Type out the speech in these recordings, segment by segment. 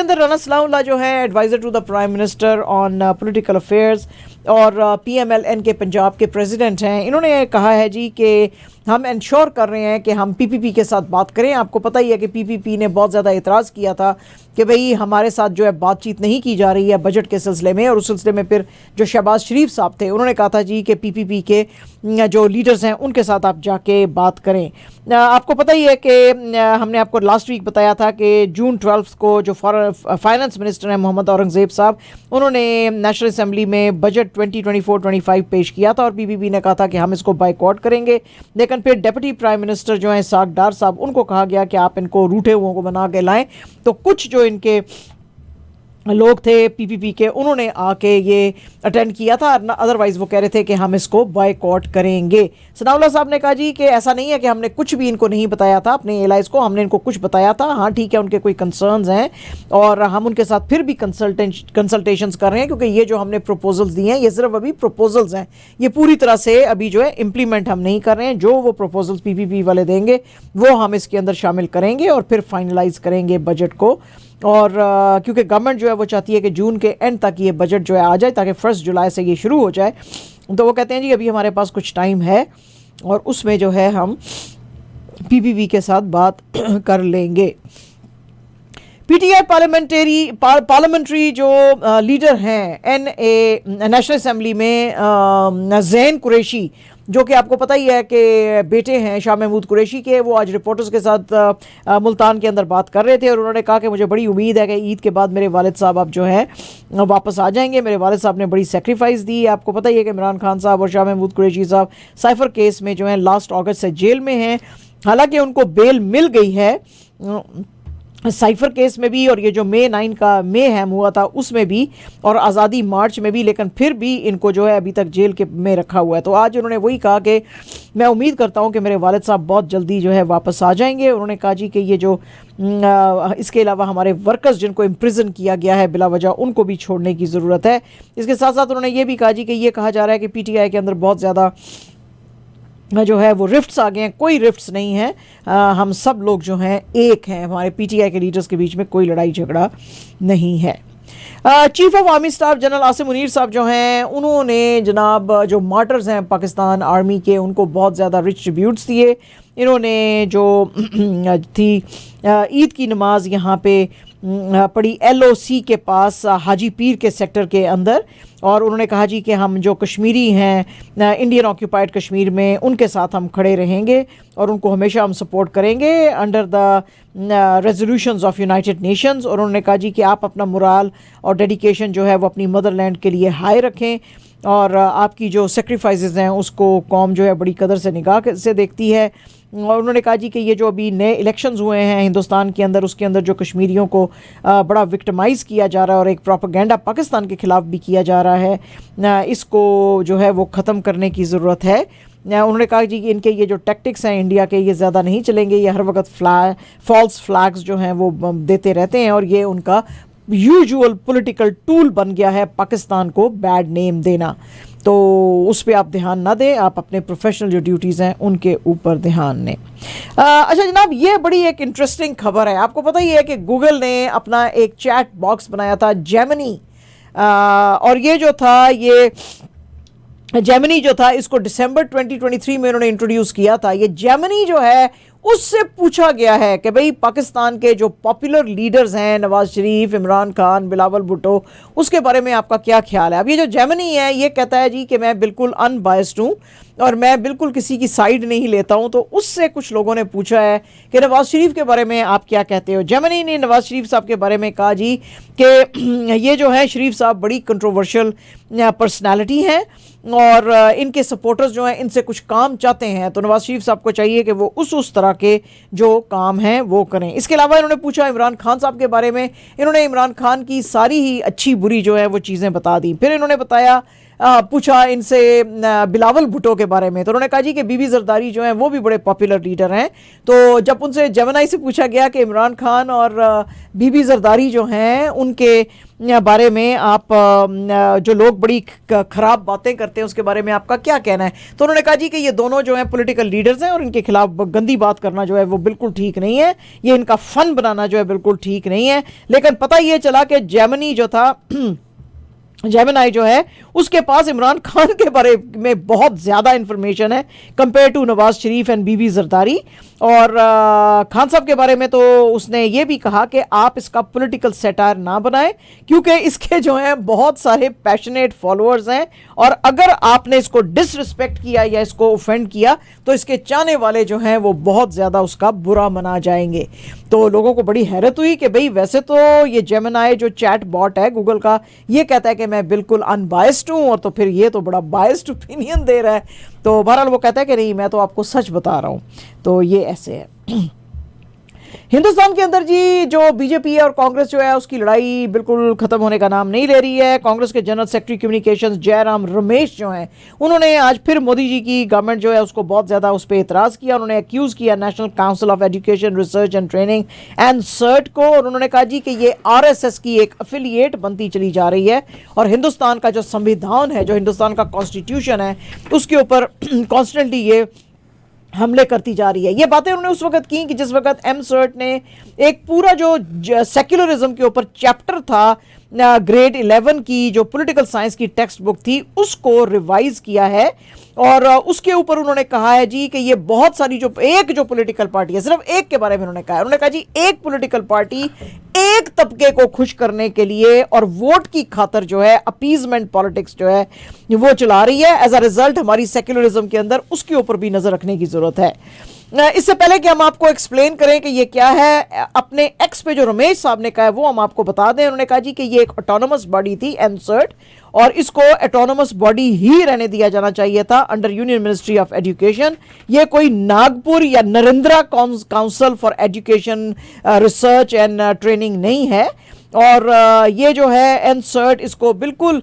अंदर राना सलाउल्लाह जो है adviser to the prime minister on political affairs और PMLN के पंजाब के प्रेसिडेंट हैं, इन्होंने कहा है जी कि हम इंश्योर कर रहे हैं कि हम PPP के साथ बात करें। आपको पता ही है कि PPP ने बहुत ज़्यादा एतराज़ किया था कि भाई हमारे साथ जो है बातचीत नहीं की जा रही है बजट के सिलसिले में, और उस सिलसिले में फिर जो शहबाज शरीफ साहब थे उन्होंने कहा था जी कि PPP के जो लीडर्स हैं उनके साथ आप जाके बात करें। आपको पता ही है कि हमने आपको लास्ट वीक बताया था कि जून 12 को जो फाइनेंस मिनिस्टर हैं मोहम्मद औरंगज़ेब साहब, उन्होंने नेशनल असेंबली में बजट 2024-25 पेश किया था और PPP ने कहा था कि हम इसको बाइकआउट करेंगे। लेकिन फिर डिप्टी प्राइम मिनिस्टर जो हैं इसाक डार साहब, उनको कहा गया कि आप इनको रूठे हुओं को बना के लाएं। तो कुछ जो इनके लोग थे PPP के, उन्होंने आके ये अटेंड किया था, अदरवाइज़ वो कह रहे थे कि हम इसको बायकॉट करेंगे। सनाउल्लाह साहब ने कहा जी कि ऐसा नहीं है कि हमने कुछ भी इनको नहीं बताया था अपने एलाइज को, हमने इनको कुछ बताया था। हाँ ठीक है, उनके कोई कंसर्न्स हैं और हम उनके साथ फिर भी कंसल्टेशंस कर रहे हैं, क्योंकि ये जो हमने प्रपोजल्स दिए हैं ये सिर्फ अभी प्रपोजल्स हैं, ये पूरी तरह से अभी जो है इम्प्लीमेंट हम नहीं कर रहे हैं। जो वो प्रपोजल्स PPP वाले देंगे वो हम इसके अंदर शामिल करेंगे और फिर फाइनलाइज करेंगे बजट को। और क्योंकि गवर्नमेंट जो है वो चाहती है कि जून के एंड तक ये बजट जो है आ जाए ताकि 1 जुलाई से ये शुरू हो जाए। तो वो कहते हैं जी अभी हमारे पास कुछ टाइम है और उसमें जो है हम PPP के साथ बात कर लेंगे। PTI पार्लियामेंट्री जो लीडर हैं नेशनल असेंबली में ज़ैन कुरैशी, जो कि आपको पता ही है कि बेटे हैं शाह महमूद कुरैशी के, वो आज रिपोर्टर्स के साथ मुल्तान के अंदर बात कर रहे थे और उन्होंने कहा कि मुझे बड़ी उम्मीद है कि ईद के बाद मेरे वालिद साहब अब जो है वापस आ जाएंगे। मेरे वालिद साहब ने बड़ी सेक्रीफाइस दी। आपको पता ही है कि इमरान खान साहब और शाह महमूद कुरैशी साहब साइफर केस में जो है लास्ट अगस्त से जेल में हैं। हालांकि उनको बेल मिल गई है साइफर केस में भी और ये जो May 9 का हैम हुआ था उसमें भी और आज़ादी मार्च में भी, लेकिन फिर भी इनको जो है अभी तक जेल के में रखा हुआ है। तो आज उन्होंने वही कहा कि मैं उम्मीद करता हूं कि मेरे वालिद साहब बहुत जल्दी जो है वापस आ जाएंगे। उन्होंने कहा जी कि ये जो इसके अलावा हमारे वर्कर्स जिनको इम्प्रिजन किया गया है बिला वजह, उनको भी छोड़ने की ज़रूरत है। इसके साथ साथ उन्होंने ये भी कहा जी कि ये कहा जा रहा है कि PTI के अंदर बहुत ज़्यादा जो है वो रिफ्ट्स आ गए हैं। कोई रिफ्ट्स नहीं है, हम सब लोग जो हैं एक हैं, हमारे PTI के लीडर्स के बीच में कोई लड़ाई झगड़ा नहीं है। Chief of army staff general Asim Munir साहब जो हैं, उन्होंने जनाब जो मार्टर्स हैं पाकिस्तान आर्मी के, उनको बहुत ज़्यादा रिच ट्रिब्यूट्स दिए। इन्होंने जो थी ईद की नमाज यहाँ पे पड़ी LOC के पास हाजी पीर के सेक्टर के अंदर, और उन्होंने कहा जी कि हम जो कश्मीरी हैं इंडियन ऑक्यूपाइड कश्मीर में, उनके साथ हम खड़े रहेंगे और उनको हमेशा हम सपोर्ट करेंगे under the resolutions of United Nations. और उन्होंने कहा जी कि आप अपना मोराल और डेडिकेशन जो है वो अपनी मदरलैंड के लिए हाई रखें और आपकी जो सेक्रीफाइसेस हैं उसको कौम जो है बड़ी कदर से निगाह से देखती है। और उन्होंने कहा जी कि ये जो अभी नए इलेक्शंस हुए हैं हिंदुस्तान के अंदर, उसके अंदर जो कश्मीरियों को बड़ा विक्टिमाइज़ किया जा रहा है और एक प्रोपेगेंडा पाकिस्तान के ख़िलाफ़ भी किया जा रहा है, इसको जो है वो ख़त्म करने की ज़रूरत है। उन्होंने कहा जी कि इनके ये जो टैक्टिक्स हैं इंडिया के, ये ज़्यादा नहीं चलेंगे। ये हर वक्त फॉल्स फ्लैग्स जो हैं वो देते रहते हैं और ये उनका यूजुअल पॉलिटिकल टूल बन गया है पाकिस्तान को बैड नेम देना। तो उस पर आप ध्यान ना दें, आप अपने प्रोफेशनल जो ड्यूटीज़ हैं उनके ऊपर ध्यान दें। अच्छा जनाब, ये बड़ी एक इंटरेस्टिंग खबर है। आपको पता ही है कि गूगल ने अपना एक चैट बॉक्स बनाया था जेमिनी, और ये जो था ये जेमिनी जो था इसको दिसंबर 2023 में उन्होंने इंट्रोड्यूस किया था। ये जेमिनी जो है उससे पूछा गया है कि भाई पाकिस्तान के जो पॉपुलर लीडर्स हैं नवाज शरीफ, इमरान खान, बिलावल भुट्टो, उसके बारे में आपका क्या ख्याल है। अब ये जो जेमिनी है ये कहता है जी कि मैं बिल्कुल अनबायस्ड हूँ और मैं बिल्कुल किसी की साइड नहीं लेता हूँ। तो उससे कुछ लोगों ने पूछा है कि नवाज शरीफ के बारे में आप क्या कहते हो। जेमिनी ने नवाज शरीफ साहब के बारे में कहा जी कि ये जो है शरीफ साहब बड़ी कंट्रोवर्शियल पर्सनालिटी हैं और इनके सपोर्टर्स जो हैं इनसे कुछ काम चाहते हैं, तो नवाज शरीफ साहब को चाहिए कि वो उस तरह के जो काम हैं वो करें। इसके अलावा इन्होंने पूछा इमरान खान साहब के बारे में। इन्होंने इमरान खान की सारी ही अच्छी बुरी जो है वो चीज़ें बता दी। फिर इन्होंने बताया पूछा इनसे बिलावल भुट्टो के बारे में, तो उन्होंने कहा जी कि बीबी जरदारी जो हैं वो भी बड़े पॉपुलर लीडर हैं। तो जब उनसे जेमिनी से पूछा गया कि इमरान खान और बीबी जरदारी जो हैं उनके बारे में आप जो लोग बड़ी खराब बातें करते हैं उसके बारे में आपका क्या कहना है, तो उन्होंने कहा जी कि ये दोनों जो हैं पॉलिटिकल लीडर्स हैं और इनके खिलाफ गंदी बात करना जो है वो बिल्कुल ठीक नहीं है, ये इनका फन बनाना जो है बिल्कुल ठीक नहीं है। लेकिन पता ये चला कि जेमिनी जो था जेमिनी जो है उसके पास इमरान खान के बारे में बहुत ज़्यादा इंफॉर्मेशन है compare to Nawaz Sharif and Bibi Zardari. और खान साहब के बारे में तो उसने ये भी कहा कि आप इसका पॉलिटिकल सेटायर ना बनाएं क्योंकि इसके जो हैं बहुत सारे पैशनेट फॉलोअर्स हैं और अगर आपने इसको डिसरिस्पेक्ट किया या इसको ऑफेंड किया तो इसके चाहने वाले जो हैं वो बहुत ज़्यादा उसका बुरा मना जाएंगे। तो लोगों को बड़ी हैरत हुई कि भाई वैसे तो ये जेमिनी जो चैट बॉट है गूगल का ये कहता है कि मैं बिल्कुल अनबायस्ड हूँ और तो फिर ये तो बड़ा बायस्ड ओपिनियन दे रहा है। तो बहरहाल वो कहता है कि नहीं मैं तो आपको सच बता रहा हूँ। तो ये ऐसे है। हिंदुस्तान के अंदर जी जो बीजेपी है और कांग्रेस जो है उसकी लड़ाई बिल्कुल खत्म होने का नाम नहीं ले रही है। कांग्रेस के general secretary communications Jairam Ramesh जो हैं उन्होंने आज फिर मोदी जी की गवर्नमेंट जो है उसको बहुत ज़्यादा उस पर एतराज़ किया। उन्होंने एक्यूज़ किया National Council of Education Research and Training NCERT को और उन्होंने कहा जी कि ये आरएसएस की एक एफिलिएट बनती चली जा रही है और हिंदुस्तान का जो संविधान है जो हिंदुस्तान का कॉन्स्टिट्यूशन है उसके ऊपर कॉन्स्टेंटली ये हमले करती जा रही है। ये बातें उन्होंने उस वक्त की कि जिस वक्त एमसर्ट ने एक पूरा जो सेक्युलरिज्म के ऊपर चैप्टर था ग्रेड 11 की जो पॉलिटिकल साइंस की टेक्स्ट बुक थी उसको रिवाइज किया है और उसके ऊपर उन्होंने कहा है जी कि ये बहुत सारी जो पॉलिटिकल पार्टी है सिर्फ एक के बारे में उन्होंने कहा है। उन्होंने कहा जी एक पॉलिटिकल पार्टी एक तबके को खुश करने के लिए और वोट की खातर जो है अपीजमेंट पॉलिटिक्स जो है वो चला रही है। एज अ रिजल्ट हमारी सेक्युलरिज्म के अंदर उसके ऊपर भी नजर रखने की जरूरत है। इससे पहले कि हम आपको एक्सप्लेन करें कि ये क्या है अपने एक्स पे जो रमेश साहब ने कहा है वो हम आपको बता दें। उन्होंने कहा जी कि ये एक ऑटोनमस बॉडी थी एनसर्ट और इसको ऑटोनमस बॉडी ही रहने दिया जाना चाहिए था under union ministry of education. ये कोई नागपुर या Narendra council for education Research and training नहीं है और ये जो है एनसर्ट इसको बिल्कुल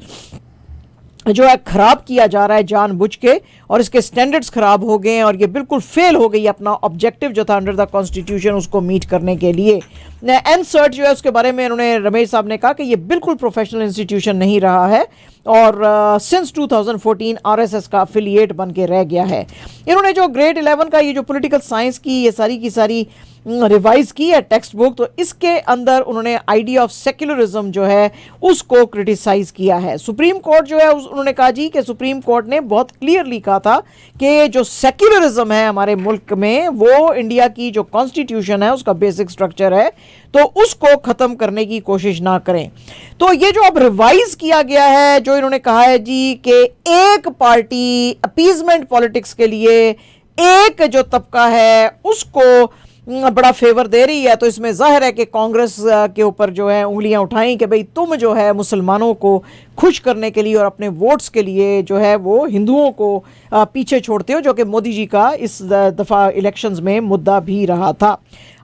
जो है खराब किया जा रहा है जानबूझ के और इसके स्टैंडर्ड्स खराब हो गए हैं और ये बिल्कुल फेल हो गई अपना ऑब्जेक्टिव जो था अंडर द कॉन्स्टिट्यूशन उसको मीट करने के लिए। एनसर्ट जो है उसके बारे में उन्होंने रमेश साहब ने कहा कि ये बिल्कुल प्रोफेशनल इंस्टीट्यूशन नहीं रहा है और सिंस 2014 आरएसएस का अफिलिएट बन के रह गया है। इन्होंने जो ग्रेड 11 का ये जो पॉलिटिकल साइंस की ये सारी की सारी रिवाइज की है टेक्स्ट बुक तो इसके अंदर उन्होंने आइडिया ऑफ सेक्युलरिज्म जो है उसको क्रिटिसाइज किया है। सुप्रीम कोर्ट जो है उन्होंने कहा जी कि सुप्रीम कोर्ट ने बहुत क्लियरली कहा था कि जो सेक्युलरिज्म है हमारे मुल्क में वो इंडिया की जो कॉन्स्टिट्यूशन है उसका बेसिक स्ट्रक्चर है तो उसको खत्म करने की कोशिश ना करें। तो ये जो अब रिवाइज किया गया है जो इन्होंने कहा है जी कि एक पार्टी अपीजमेंट पॉलिटिक्स के लिए एक जो तबका है उसको बड़ा फेवर दे रही है तो इसमें जाहिर है कि कांग्रेस के ऊपर जो है उंगलियां उठाई कि भाई तुम जो है मुसलमानों को खुश करने के लिए और अपने वोट्स के लिए जो है वो हिंदुओं को पीछे छोड़ते हो जो कि मोदी जी का इस दफ़ा इलेक्शंस में मुद्दा भी रहा था।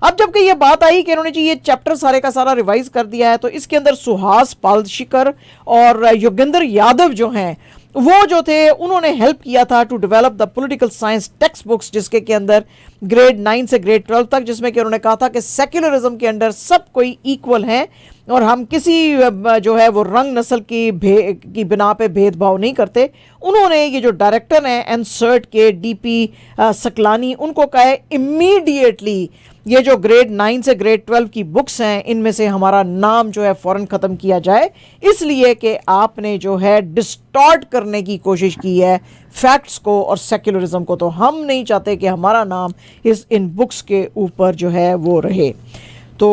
अब जबकि ये बात आई कि इन्होंने जी ये चैप्टर सारे का सारा रिवाइज कर दिया है तो इसके अंदर सुहास पालशिकर और योगेंद्र यादव जो हैं वो जो थे उन्होंने हेल्प किया था to develop the political science textbooks जिसके के अंदर ग्रेड 9 से ग्रेड 12 तक जिसमें कि उन्होंने कहा था कि सेक्युलरिज्म के अंदर सब कोई इक्वल हैं और हम किसी जो है वो रंग नस्ल की बिना पे भेदभाव नहीं करते। उन्होंने ये जो डायरेक्टर हैं एनसर्ट के डीपी सकलानी उनको कहा है इमीडिएटली ये जो ग्रेड 9 से ग्रेड 12 की बुक्स हैं इनमें से हमारा नाम जो है फौरन ख़त्म किया जाए इसलिए कि आपने जो है डिस्टॉर्ट करने की कोशिश की है फैक्ट्स को और सेक्युलरिज्म को। तो हम नहीं चाहते कि हमारा नाम इन बुक्स के ऊपर जो है वो रहे। तो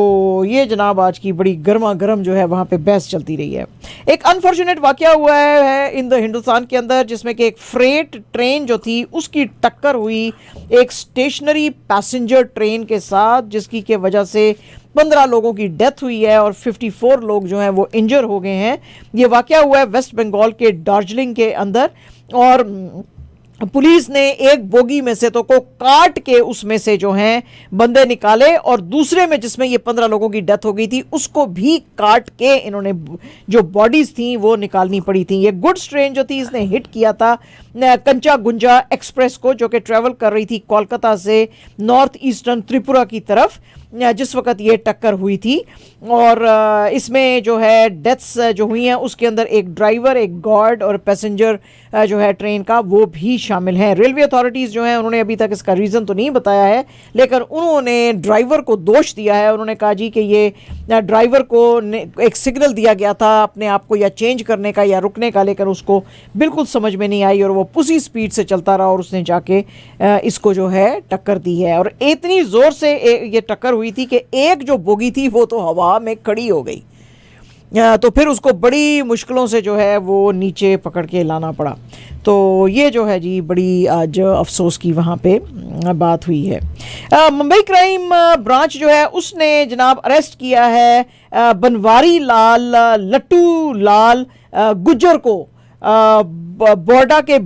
ये जनाब आज की बड़ी गर्मा गर्म जो है वहाँ पे बहस चलती रही है। एक अनफॉर्चुनेट वाक़या हुआ है इन द हिंदुस्तान के अंदर जिसमें कि एक फ्रेट ट्रेन जो थी उसकी टक्कर हुई एक स्टेशनरी पैसेंजर ट्रेन के साथ जिसकी के वजह से 15 लोगों की डेथ हुई है और 54 लोग जो हैं वो इंजर हो गए हैं। ये वाक़या हुआ है वेस्ट बंगाल के दार्जिलिंग के अंदर और पुलिस ने एक बोगी में से तो को काट के उसमें से जो हैं बंदे निकाले, और दूसरे में जिसमें ये 15 लोगों की डेथ हो गई थी उसको भी काट के इन्होंने जो बॉडीज थी वो निकालनी पड़ी थी। ये गुड्स ट्रेन जो थी इसने हिट किया था कंचा गुंजा एक्सप्रेस को, जो कि ट्रेवल कर रही थी कोलकाता से नॉर्थ ईस्टर्न त्रिपुरा की तरफ जिस वक्त ये टक्कर हुई थी। और इसमें जो है डेथ्स जो हुई हैं उसके अंदर एक ड्राइवर, एक गार्ड और पैसेंजर जो है ट्रेन का वो भी शामिल हैं। रेलवे अथॉरिटीज़ जो हैं उन्होंने अभी तक इसका रीज़न तो नहीं बताया है, लेकिन उन्होंने ड्राइवर को दोष दिया है। उन्होंने कहा जी कि ये ड्राइवर को एक सिग्नल दिया गया था अपने आप को या चेंज करने का या रुकने का, लेकिन उसको बिल्कुल समझ में नहीं आई और वो उसी स्पीड से चलता रहा और उसने जाके इसको जो है टक्कर दी है। और इतनी ज़ोर से ये टक्कर हुई थी कि एक जो बोगी थी वो तो हवा में खड़ी हो गई, तो फिर उसको बड़ी मुश्किलों से जो है वो नीचे पकड़ के लाना पड़ा। तो ये जो है जी बड़ी आज अफसोस की वहाँ पे बात हुई है। मुंबई क्राइम ब्रांच जो है उसने जनाब अरेस्ट किया है बनवारी लाल लट्टू लाल गुज्जर को बोर्डा के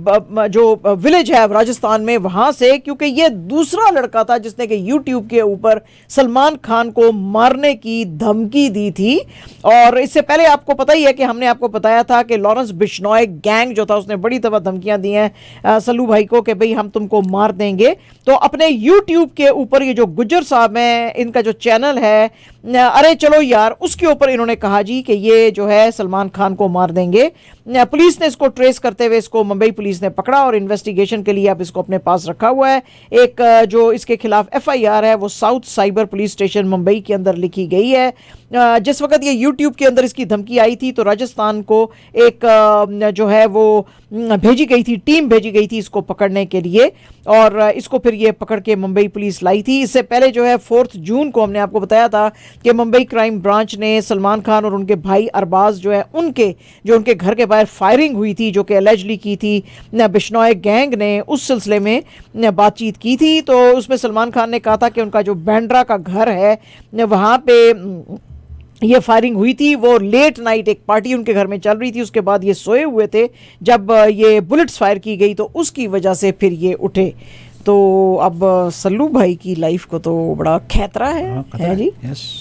जो विलेज है राजस्थान में वहाँ से, क्योंकि ये दूसरा लड़का था जिसने कि यूट्यूब के ऊपर सलमान खान को मारने की धमकी दी थी। और इससे पहले आपको पता ही है कि हमने आपको बताया था कि लॉरेंस बिश्नोई गैंग जो था उसने बड़ी दफ़ा धमकियाँ दी हैं सल्लू भाई को कि भाई हम तुमको मार देंगे। तो अपने यूट्यूब के ऊपर ये जो गुज्जर साहब हैं इनका जो चैनल है अरे चलो यार, उसके ऊपर इन्होंने कहा जी कि ये जो है सलमान खान को मार देंगे। पुलिस ने इसको ट्रेस करते हुए इसको मुंबई पुलिस ने पकड़ा और इन्वेस्टिगेशन के लिए अब इसको अपने पास रखा हुआ है। एक जो इसके खिलाफ FIR है वो south cyber police station Mumbai के अंदर लिखी गई है। जिस वक्त ये यूट्यूब के अंदर इसकी धमकी आई थी तो राजस्थान को एक जो है वो भेजी गई थी, टीम भेजी गई थी इसको पकड़ने के लिए, और इसको फिर ये पकड़ के मुंबई पुलिस लाई थी। इससे पहले जो है 4 जून को हमने आपको बताया था कि मुंबई क्राइम ब्रांच ने सलमान खान और उनके भाई अरबाज जो है उनके घर के बाहर फायरिंग हुई थी जो कि एलिजली की थी बिश्नोई गैंग ने, उस सिलसिले में बातचीत की थी। तो उसमें सलमान खान ने कहा था कि उनका जो बैंड्रा का घर है वहाँ पे ये फायरिंग हुई थी। वो लेट नाइट एक पार्टी उनके घर में चल रही थी, उसके बाद ये सोए हुए थे जब ये बुलेट्स फायर की गई तो उसकी वजह से फिर ये उठे। तो अब सल्लू भाई की लाइफ को तो बड़ा खतरा है जी।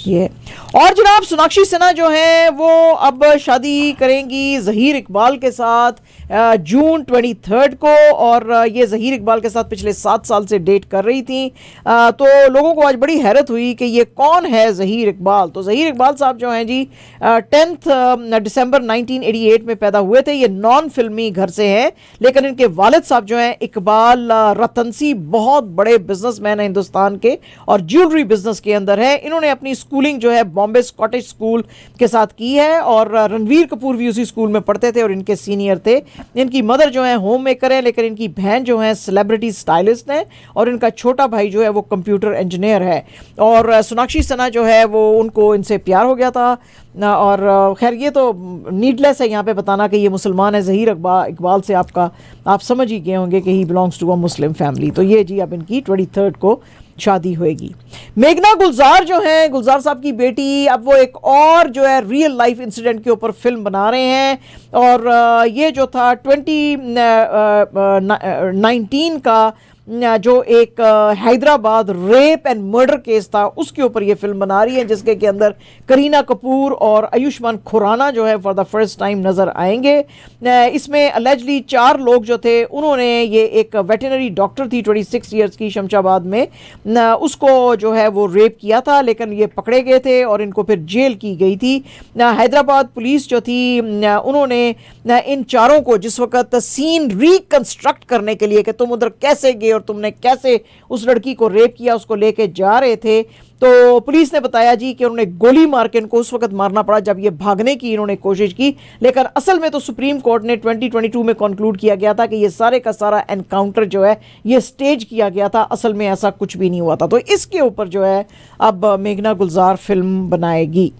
ये और जनाब सोनाक्षी सिन्हा जो है वो अब शादी करेंगी ज़हीर इकबाल के साथ जून 23 को, और ये ज़हीर इकबाल के साथ पिछले 7 साल से डेट कर रही थी। तो लोगों को आज बड़ी हैरत हुई कि ये कौन है ज़हीर इकबाल। तो ज़हीर इकबाल साहब जो हैं जी 10 दिसंबर 1988 में पैदा हुए थे। ये नॉन फिल्मी घर से हैं, लेकिन इनके वालिद साहब जो हैं इकबाल रतनसी बहुत बड़े बिजनेसमैन हैं हिंदुस्तान के और ज्वेलरी बिजनेस के अंदर है। इन्होंने अपनी स्कूलिंग जो है बॉम्बे स्कॉटिश स्कूल के साथ की है और रणवीर कपूर भी उसी स्कूल में पढ़ते थे और इनके सीनियर थे। इनकी मदर जो है होम मेकर है, लेकिन इनकी बहन जो है सेलिब्रिटी स्टाइलिस्ट है और इनका छोटा भाई जो है वो कंप्यूटर इंजीनियर है। और सोनाक्षी सिन्हा जो है वो उनको इनसे प्यार हो गया था। और खैर ये तो नीडलेस है यहाँ पे बताना कि ये मुसलमान है। ज़हीर इकबाल से आप समझ ही गए होंगे कि he belongs to a Muslim family. तो ये जी अब इनकी 23 को शादी होएगी। मेघना गुलजार जो है, गुलजार साहब की बेटी, अब वो एक और जो है रियल लाइफ इंसिडेंट के ऊपर फिल्म बना रहे हैं। और ये जो था 2019 का जो एक Hyderabad rape and murder case था उसके ऊपर ये फिल्म बना रही है, जिसके के अंदर करीना कपूर और आयुष्मान खुराना जो है फॉर द फर्स्ट टाइम नज़र आएंगे। इसमें अलेजली 4 लोग जो थे उन्होंने, ये एक वेटरनरी डॉक्टर थी 26 ईयर्स की शमशाबाद में, उसको जो है वो रेप किया था, लेकिन ये पकड़े गए थे और इनको फिर जेल की गई थी। हैदराबाद पुलिस जो थी उन्होंने इन चारों को जिस वक्त सीन रिकंस्ट्रक्ट करने के लिए कि तुम उधर कैसे गए और तुमने कैसे उस लड़की को रेप किया उसको लेके जा रहे थे, तो पुलिस ने बताया जी कि उन्होंने गोली मार के इनको उस वक्त मारना पड़ा जब ये भागने की इन्होंने कोशिश की। लेकिन असल में तो सुप्रीम कोर्ट ने 2022 में कंक्लूड किया गया था कि ये सारे का सारा एनकाउंटर जो है ये स्टेज किया गया था, असल में ऐसा कुछ भी नहीं हुआ था। तो इसके ऊपर जो है अब मेघना गुलजार फिल्म बनाएगी।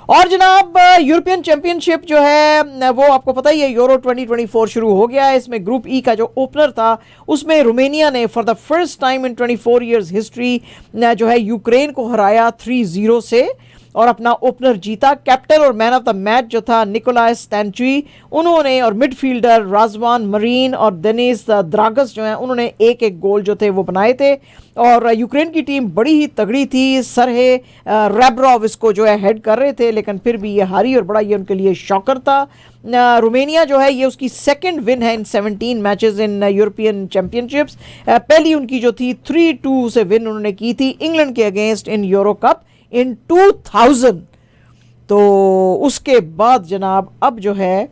और जनाब यूरोपियन चैंपियनशिप जो है वो आपको पता ही है, यूरो 2024 शुरू हो गया है। इसमें ग्रुप ई का जो ओपनर था उसमें रोमेनिया ने for the first time in 24 years history जो है यूक्रेन को हराया 3-0 से। और अपना ओपनर जीता। कैप्टन और मैन ऑफ द मैच जो था निकोलास स्टैंची, उन्होंने, और मिडफील्डर राजवान मरीन और डेनिस द्रागस जो हैं उन्होंने एक एक गोल जो थे वो बनाए थे। और यूक्रेन की टीम बड़ी ही तगड़ी थी, सरहे रैब्रोव इसको जो है हेड कर रहे थे, लेकिन फिर भी ये हारी और बड़ा ये उनके लिए शॉकर था। रोमेनिया जो है ये उसकी सेकंड विन है इन 17 मैचेस इन यूरोपियन चैंपियनशिप्स। पहली उनकी जो थी 3-2 से विन उन्होंने की थी इंग्लैंड के अगेंस्ट इन यूरो कप इन 2000। तो उसके बाद जनाब अब जो है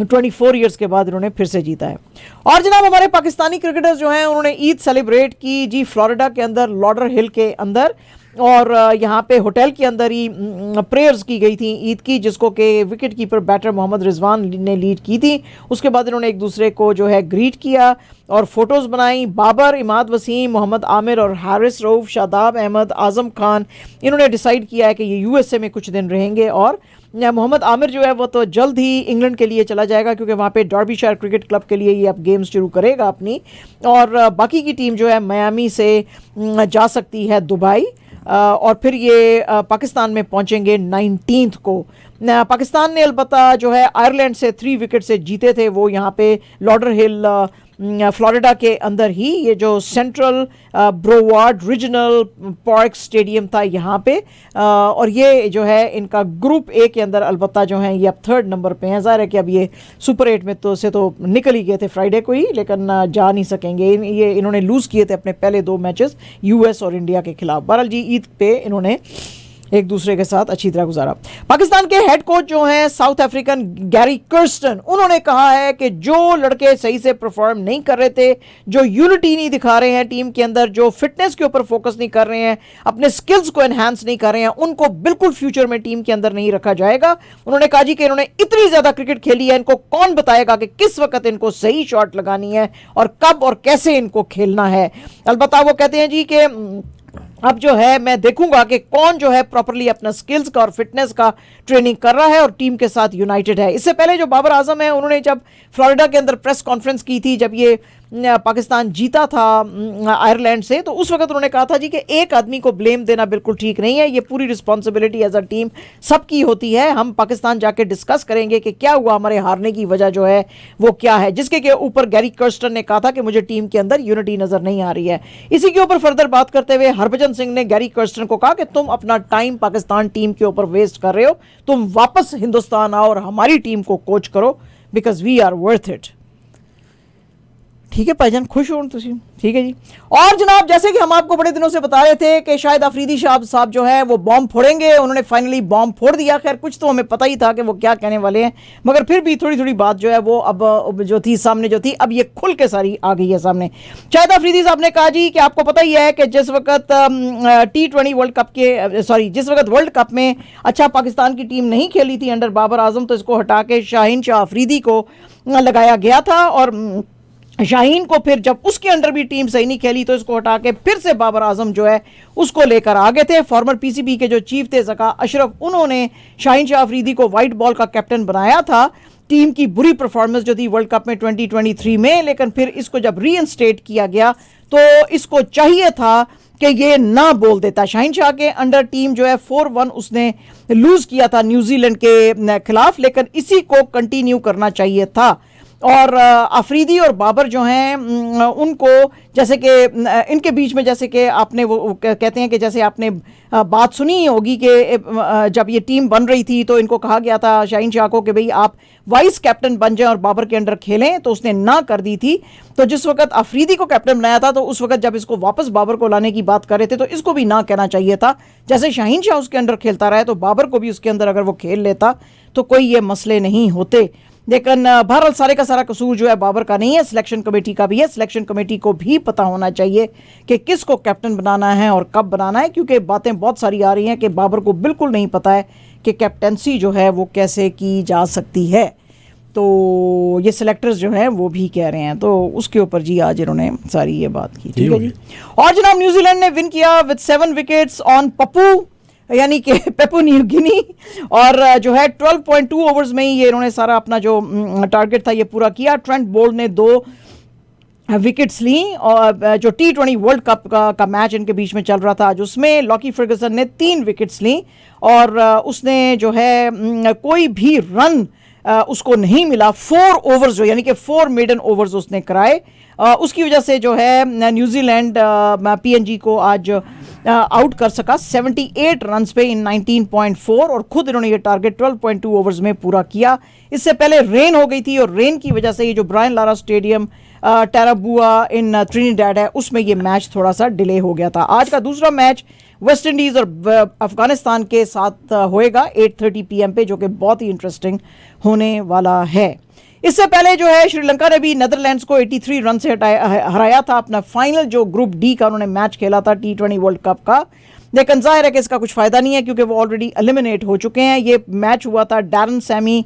24 ईयर्स के बाद इन्होंने फिर से जीता है। और जनाब हमारे पाकिस्तानी क्रिकेटर्स जो हैं उन्होंने ईद सेलिब्रेट की जी फ्लोरिडा के अंदर, लॉडर हिल के अंदर, और यहाँ पे होटल के अंदर ही प्रेयर्स की गई थी ईद की, जिसको कि wicket keeper batter Mohammad Rizwan ने लीड की थी। उसके बाद इन्होंने एक दूसरे को जो है ग्रीट किया और फोटोज़ बनाई। बाबर, इमाद वसीम, मोहम्मद आमिर और हारिस रऊफ, शादाब अहमद, आज़म खान, इन्होंने डिसाइड किया है कि ये यूएसए में कुछ दिन रहेंगे। और मोहम्मद आमिर जो है वो तो जल्द ही इंग्लैंड के लिए चला जाएगा, क्योंकि वहाँ पे डर्बीशायर क्रिकेट क्लब के लिए ये अब गेम्स शुरू करेगा अपनी। और बाकी की टीम जो है मियामी से जा सकती है दुबई, और फिर ये पाकिस्तान में पहुंचेंगे 19 को। पाकिस्तान ने अलबत्ता जो है आयरलैंड से 3 विकेट से जीते थे, वो यहाँ पे लॉडर हिल फ्लोरिडा के अंदर ही, ये जो central Broward regional park stadium था यहाँ पे। और ये जो है इनका ग्रुप ए के अंदर अलबत्ता जो है ये अब 3rd नंबर पे हैं। ज़ाहिर है कि अब ये सुपर 8 में तो से तो निकल ही गए थे फ्राइडे को ही, लेकिन जा नहीं सकेंगे। ये इन्होंने लूज़ किए थे अपने पहले 2 मैचेस यूएस और इंडिया के खिलाफ। बहरहाल जी ईद पे इन्होंने एक दूसरे के साथ अच्छी तरह गुजारा। पाकिस्तान के हेड कोच जो हैं साउथ अफ्रीकन गैरी कर्स्टन, उन्होंने कहा है कि जो लड़के सही से परफॉर्म नहीं कर रहे थे, जो यूनिटी नहीं दिखा रहे हैं टीम के अंदर, जो फिटनेस के ऊपर फोकस नहीं कर रहे हैं, अपने स्किल्स को एनहांस नहीं कर रहे हैं, उनको बिल्कुल फ्यूचर में टीम के अंदर नहीं रखा जाएगा। उन्होंने कहा जी कि इन्होंने इतनी ज्यादा क्रिकेट खेली है, इनको कौन बताएगा कि किस वक्त इनको सही शॉट लगानी है और कब और कैसे इनको खेलना है। अलबत्ता वो कहते हैं जी कि अब जो है मैं देखूंगा कि कौन जो है प्रॉपरली अपना स्किल्स का और फिटनेस का ट्रेनिंग कर रहा है और टीम के साथ यूनाइटेड है। इससे पहले जो बाबर आजम है उन्होंने जब फ्लोरिडा के अंदर प्रेस कॉन्फ्रेंस की थी, जब ये पाकिस्तान जीता था आयरलैंड से, तो उस वक्त उन्होंने कहा था जी कि एक आदमी को ब्लेम देना बिल्कुल ठीक नहीं है, ये पूरी रिस्पॉन्सिबिलिटी एज अ टीम सबकी होती है। हम पाकिस्तान जाके डिस्कस करेंगे कि क्या हुआ, हमारे हारने की वजह जो है वो क्या है, जिसके के ऊपर गैरी कर्स्टन ने कहा था कि मुझे टीम के अंदर यूनिटी नजर नहीं आ रही है। इसी के ऊपर फर्दर बात करते हुए हरभजन सिंह ने गैरी कर्स्टन को कहा कि तुम अपना टाइम पाकिस्तान टीम के ऊपर वेस्ट कर रहे हो, तुम वापस हिंदुस्तान आओ और हमारी टीम को कोच करो, because we are worth it. ठीक है भाईजान, खुश हो तुम? ठीक है जी। और जनाब जैसे कि हम आपको बड़े दिनों से बता रहे थे कि शायद अफरीदी साहब जो है वो बॉम्ब फोड़ेंगे, उन्होंने फाइनली बॉम्ब फोड़ दिया। खैर कुछ तो हमें पता ही था कि वो क्या कहने वाले हैं, मगर फिर भी थोड़ी थोड़ी बात जो है वो अब जो थी सामने जो थी, अब ये खुल के सारी आ गई है सामने। शायद अफरीदी साहब ने कहा जी कि आपको पता ही है कि जिस वक्त T20 वर्ल्ड कप के जिस वक्त वर्ल्ड कप में अच्छा पाकिस्तान की टीम नहीं खेली थी अंडर बाबर आजम, तो इसको हटा के शाहीन शाह अफरीदी को लगाया गया था। और शाहीन को फिर जब उसके अंडर भी टीम सही नहीं खेली तो इसको हटा के फिर से बाबर आजम जो है उसको लेकर आ गए थे। फॉर्मर पीसीबी के जो चीफ थे ज़का अशरफ, उन्होंने शाहीन शाह अफरीदी को वाइट बॉल का कैप्टन बनाया था टीम की बुरी परफॉर्मेंस जो थी वर्ल्ड कप में 2023 में, लेकिन फिर इसको जब रीइंस्टेट किया गया तो इसको चाहिए था कि ये ना बोल देता। शाहीन शाह के अंडर टीम जो है 4-1 उसने लूज किया था न्यूजीलैंड के खिलाफ, लेकिन इसी को कंटिन्यू करना चाहिए था। और अफरीदी और बाबर जो हैं उनको जैसे कि इनके बीच में जैसे कि आपने वो कहते हैं कि जैसे आपने बात सुनी ही होगी कि जब ये टीम बन रही थी तो इनको कहा गया था शाहीन शाह को कि भाई आप वाइस कैप्टन बन जाएं और बाबर के अंडर खेलें, तो उसने ना कर दी थी। तो जिस वक्त अफरीदी को कैप्टन बनाया था तो उस वक्त जब इसको वापस बाबर को लाने की बात कर रहे थे तो इसको भी ना कहना चाहिए था। जैसे शाहीन शाह उसके अंदर खेलता रहा है तो बाबर को भी उसके अंदर अगर वो खेल लेता तो कोई ये मसले नहीं होते। लेकिन बहरहाल सारे का सारा कसूर जो है बाबर का नहीं है, सिलेक्शन कमेटी का भी है। सिलेक्शन कमेटी को भी पता होना चाहिए कि किसको कैप्टन बनाना है और कब बनाना है, क्योंकि बातें बहुत सारी आ रही हैं कि बाबर को बिल्कुल नहीं पता है कि कैप्टनसी जो है वो कैसे की जा सकती है। तो ये सिलेक्टर्स जो हैं वो भी कह रहे हैं, तो उसके ऊपर जी आज इन्होंने सारी ये बात की। ठीक है जी। और जनाब न्यूजीलैंड ने विन किया विद 7 विकेट्स ऑन पप्पू, यानी कि पेपू न्यू गिनी, और जो है 12.2 ओवर्स में ही ये इन्होंने सारा अपना जो टारगेट था ये पूरा किया। ट्रेंट बोल्ट ने 2 विकेट्स ली। और जो T20 वर्ल्ड कप का मैच इनके बीच में चल रहा था आज, उसमें लॉकी फर्गसन ने 3 विकेट्स ली और उसने जो है कोई भी रन उसको नहीं मिला। 4 ओवर्स जो यानी कि 4 मेडन ओवर्स उसने कराए। उसकी वजह से जो है न्यूजीलैंड PNG को आज आउट कर सका 78 रन्स पे इन 19.4 और खुद इन्होंने ये टारगेट 12.2 ओवर्स में पूरा किया। इससे पहले रेन हो गई थी और रेन की वजह से ये जो ब्रायन लारा स्टेडियम टेराबुआ इन ट्रिनिडैड है उसमें ये मैच थोड़ा सा डिले हो गया था। आज का दूसरा मैच वेस्ट इंडीज़ और अफगानिस्तान के साथ होएगा 8:30 PM पे, जो कि बहुत ही इंटरेस्टिंग होने वाला है। इससे पहले जो है श्रीलंका ने भी नीदरलैंड्स को 83 रन से हराया था। अपना फाइनल जो ग्रुप डी का उन्होंने मैच खेला था T20 वर्ल्ड कप का, लेकिन जाहिर है कि इसका कुछ फ़ायदा नहीं है क्योंकि वो ऑलरेडी एलिमिनेट हो चुके हैं। ये मैच हुआ था डैरन सैमी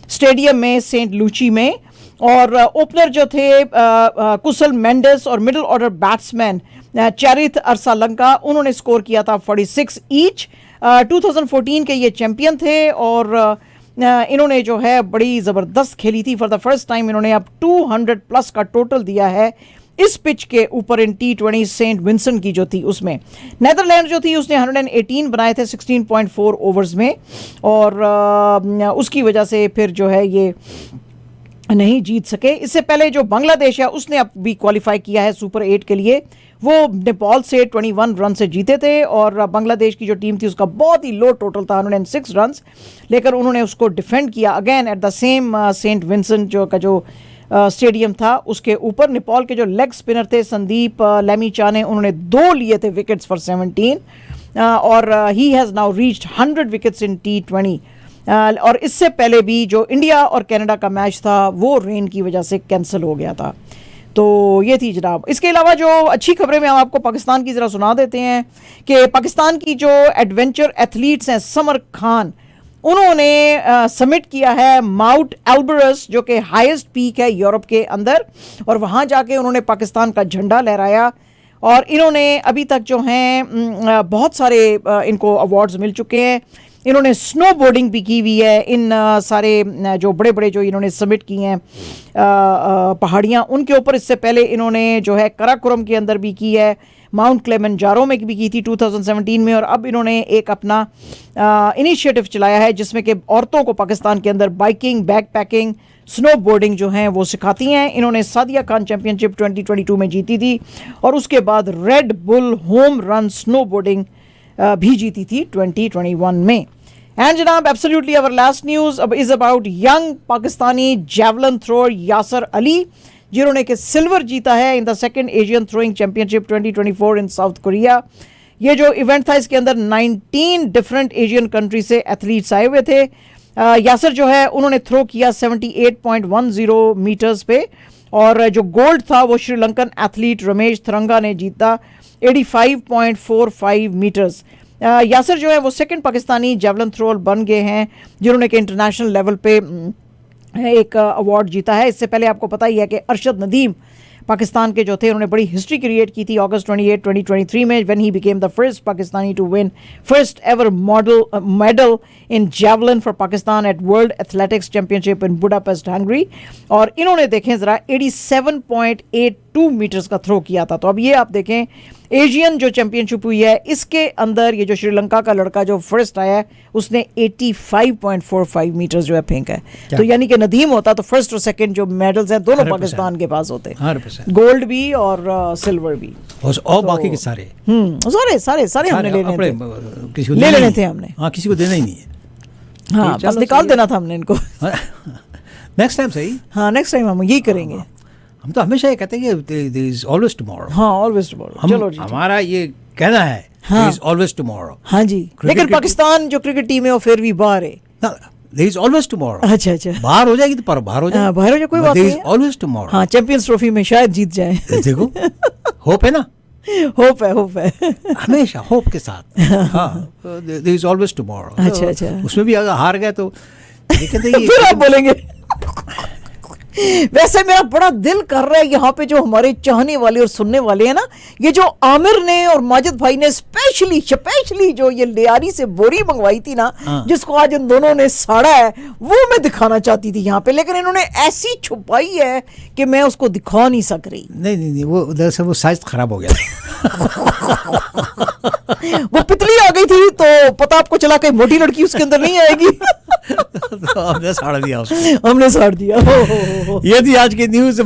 स्टेडियम में सेंट लूची में और ओपनर जो थे कुशल मेंडेस और मिडिल ऑर्डर बैट्समैन चैरिथ अरसालंका, उन्होंने स्कोर किया था 46 ईच। 2014 के ये चैंपियन थे और इन्होंने जो है बड़ी ज़बरदस्त खेली थी। फॉर द फर्स्ट टाइम इन्होंने अब 200 प्लस का टोटल दिया है इस पिच के ऊपर इन T20 सेंट विंसेंट की जो थी उसमें। नीदरलैंड जो थी उसने 118 बनाए थे 16.4 ओवर्स में और उसकी वजह से फिर जो है ये नहीं जीत सके। इससे पहले जो बांग्लादेश है उसने अब भी क्वालिफाई किया है सुपर 8 के लिए। वो नेपाल से 21 रन से जीते थे और बांग्लादेश की जो टीम थी उसका बहुत ही लो टोटल था 106 रन, लेकिन उन्होंने उसको डिफेंड किया again at the same Saint Vincent जो का जो स्टेडियम था उसके ऊपर। नेपाल के जो लेग स्पिनर थे संदीप लेमीचा ने, उन्होंने 2 लिए थे विकेट्स फॉर 17 और he has now reached 100 wickets in T20। और इससे पहले भी जो इंडिया और कनाडा का मैच था वो रेन की वजह से कैंसिल हो गया था। तो ये थी जनाब। इसके अलावा जो अच्छी खबरें में हम आपको पाकिस्तान की ज़रा सुना देते हैं कि पाकिस्तान की जो एडवेंचर एथलीट्स हैं समर खान, उन्होंने सबमिट किया है माउंट एल्बरस जो कि हाईएस्ट पीक है यूरोप के अंदर, और वहाँ जाके उन्होंने पाकिस्तान का झंडा लहराया। और इन्होंने अभी तक जो हैं बहुत सारे इनको अवार्ड्स मिल चुके हैं। इन्होंने स्नो बोर्डिंग भी की हुई है इन सारे जो बड़े बड़े जो इन्होंने सबमिट किए हैं पहाड़ियाँ उनके ऊपर। इससे पहले इन्होंने जो है कराकोरम के अंदर भी की है, माउंट क्लेमंजारो में भी की थी 2017 में, और अब इन्होंने एक अपना इनिशिएटिव चलाया है जिसमें कि औरतों को पाकिस्तान के अंदर biking, back packing, snow boarding जो हैं वो सिखाती हैं। इन्होंने सादिया खान चैम्पियनशिप 2022 में जीती थी और उसके बाद Red Bull home run snowboarding भी जीती थी 2021 में। एंड जनाब एब्सोल्युटली अवर लास्ट न्यूज़ अब is about young Pakistani javelin thrower Yasar Ali, जिन्होंने कि सिल्वर जीता है in the second Asian throwing championship 2024 in South Korea. ये जो इवेंट था इसके अंदर 19 डिफरेंट एशियन कंट्री से एथलीट्स आए हुए थे। यासर जो है उन्होंने थ्रो किया 78.10 मीटर्स पे, और जो गोल्ड था वो श्रीलंकन एथलीट रमेश थरंगा ने जीता 85.45 मीटर्स। यासर जो है वो सेकंड पाकिस्तानी जेवलिन थ्रोअर बन गए हैं जिन्होंने कि इंटरनेशनल लेवल पे एक अवार्ड जीता है। इससे पहले आपको पता ही है कि अरशद नदीम पाकिस्तान के जो थे उन्होंने बड़ी हिस्ट्री क्रिएट की थी अगस्त 28, 2023 में, when he became the first Pakistani to win first ever medal in javelin for Pakistan at world athletics championship in Budapest Hungary. और इन्होंने देखें ज़रा 87.82 मीटर्स का थ्रो किया था। तो अब ये आप देखें एशियन जो चैंपियनशिप हुई है इसके अंदर ये जो श्रीलंका का लड़का जो फर्स्ट आया है उसने 85.45 मीटर्स जो है फेंका है। तो यानी कि नदीम होता तो फर्स्ट और सेकंड जो मेडल्स हैं दोनों पाकिस्तान के पास होते, गोल्ड भी और सिल्वर भी, और बाकी के सारे सारे हमने ले लेने थे हमने। हाँ, किसी को देना ही नहीं है। हाँ, बस निकाल देना था हमने इनको। नेक्स्ट टाइम सही। हाँ, नेक्स्ट टाइम हम ये करेंगे। हम तो हमेशा ये कहते हैं कि there is always tomorrow। हाँ, always tomorrow। चलो जी, हमारा ये कहना है there is always tomorrow। हाँ जी, लेकिन पाकिस्तान जो क्रिकेट टीम है वो फिर भी बाहर है। there is always tomorrow। अच्छा बाहर हो जाएगी तो पर बाहर हो जाएगी। बाहर हो जाए कोई बात नहीं, there is always tomorrow। हाँ, चैंपियंस ट्रॉफी में शायद जीत जाए। देखो, होप है ना, होप है हमेशा होप के साथ। हाँ, there is always tomorrow। अच्छा, उसमें भी अगर हार गए तो फिर आप बोलेंगे वैसे मेरा बड़ा दिल कर रहा है यहाँ पे जो हमारे चाहने वाले और सुनने वाले हैं ना, ये जो आमिर ने और माजिद भाई ने स्पेशली जो ये लियारी से बोरी मंगवाई थी ना, जिसको आज इन दोनों ने साड़ा है, वो मैं दिखाना चाहती थी यहाँ पे, लेकिन इन्होंने ऐसी छुपाई है कि मैं उसको दिखा नहीं सक रही। नहीं, वो दरअसल वो साइज खराब हो गया। वो पितली आ गई थी, तो पता आपको चला कि मोटी लड़की उसके अंदर नहीं आएगी। तो हमने साड़ दिया उसको। हमने साड़ दिया। ये थी आज की न्यूज।